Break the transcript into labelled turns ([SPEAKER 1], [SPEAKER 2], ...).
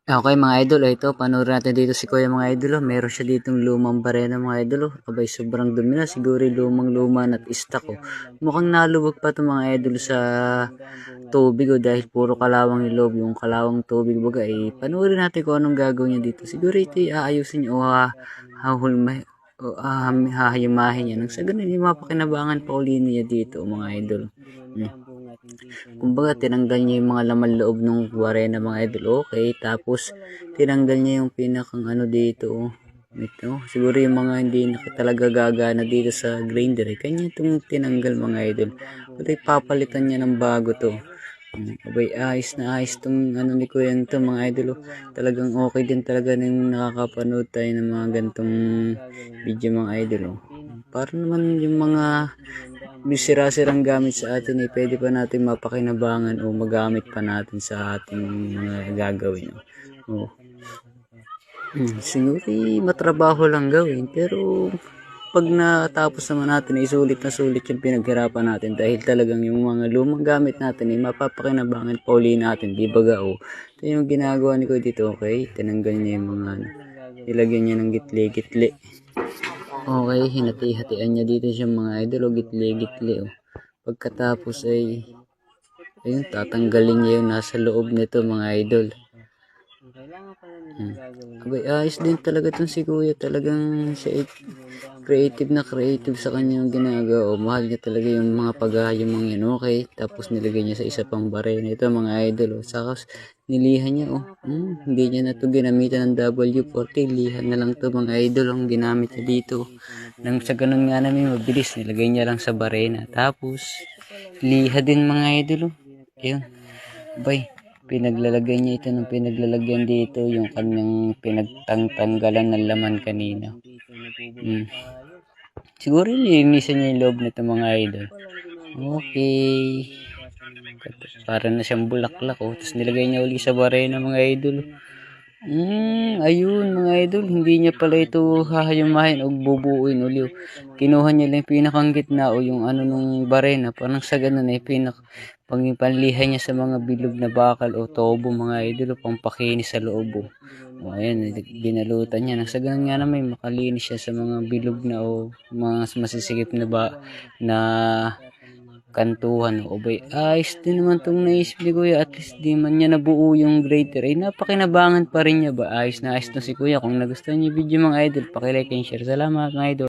[SPEAKER 1] Okay mga idol, ito panoorin natin dito si Kuya mga idol. Meron siya ditong lumang barena mga idol. Abay sobrang dumi na, siguro lumang luma at stock ko. Mukhang nalubog pa ito mga idol sa tubig dahil puro kalawang yung loob, yung kalawang tubig baga panoorin natin kung anong gagawin niya dito. Siguro ito aayusin niya o hahulma o hahimahin niya. Nang sa ganun, yung mapakinabangan pa uli niya dito mga idol. Kumbaga tinanggal niya yung mga laman loob ng barena mga idol. Okay, tapos tinanggal niya yung pinakang ano dito. Ito, siguro yung mga hindi talaga gagana dito sa grinder kanya itong tinanggal mga idol. Pati papalitan niya ng bago to. Abay ayos na ayos tong ano ni Kuya to mga idol. Talagang okay din talaga nang nakakapanood tayo ng mga gantong video mga idol. Para naman yung mga sira-sirang gamit sa atin pwede pa natin mapakinabangan o magamit pa natin sa ating mga gagawin. Siguro matrabaho lang gawin pero pag natapos naman natin sulit na sulit yung pinaghirapan natin dahil talagang yung mga lumang gamit natin mapapakinabangan pa uli natin, di ba ga ito yung ginagawa ni ko dito. Okay, tinanggal niya yung mga ilagyan niya ng gitli-gitli. Okay, hinati-hatian niya dito siya mga idol gitli-gitli. Pagkatapos ayun, tatanggalin niya yung nasa loob nito mga idol. Abay, ayos din talaga itong si Kuya. Talagang siya creative na creative sa kanyang ginagawa. Mahal niya talaga yung mga paghahayamang yan. Okay, tapos nilagay niya sa isa pang barena. Ito mga idol. Saka nilihan niya. Hindi niya na ito ginamitan ng W40. Lihan na lang ito mga idol ang ginamit niya dito. Nang sa ganun nga namin mabilis. Nilagay niya lang sa barena. Tapos liha din mga idol. Ayun. Bay. Pinaglalagyan niya ito ng pinaglalagyan dito yung kanyang pinagtanggalan ng laman kanina. Siguro nilinisan niya yung loob nito mga idol. Okay. Para na siyang bulaklak tapos nilagay niya uli sa barena mga idol. Ayun mga idol, hindi niya pala ito hahayumahin o bubuuin uli. Kinuha niya lang pinakang gitna o yung ano nung barena, parang sa ganun panglihan niya sa mga bilog na bakal o tobo mga idol, pampakinis sa loob. Ayan, binalutan niya. Nang sa ganun nga naman makalinis siya sa mga bilog na o mga masisikip na na kantuhan. Bay, ayos din naman itong naisip ni Kuya. At least di man niya nabuo yung grader. Napakinabangan pa rin niya ba? Ayos na ayos to si Kuya. Kung nagustuhan niyo video mga idol, pakilike and share. Salamat mga idol.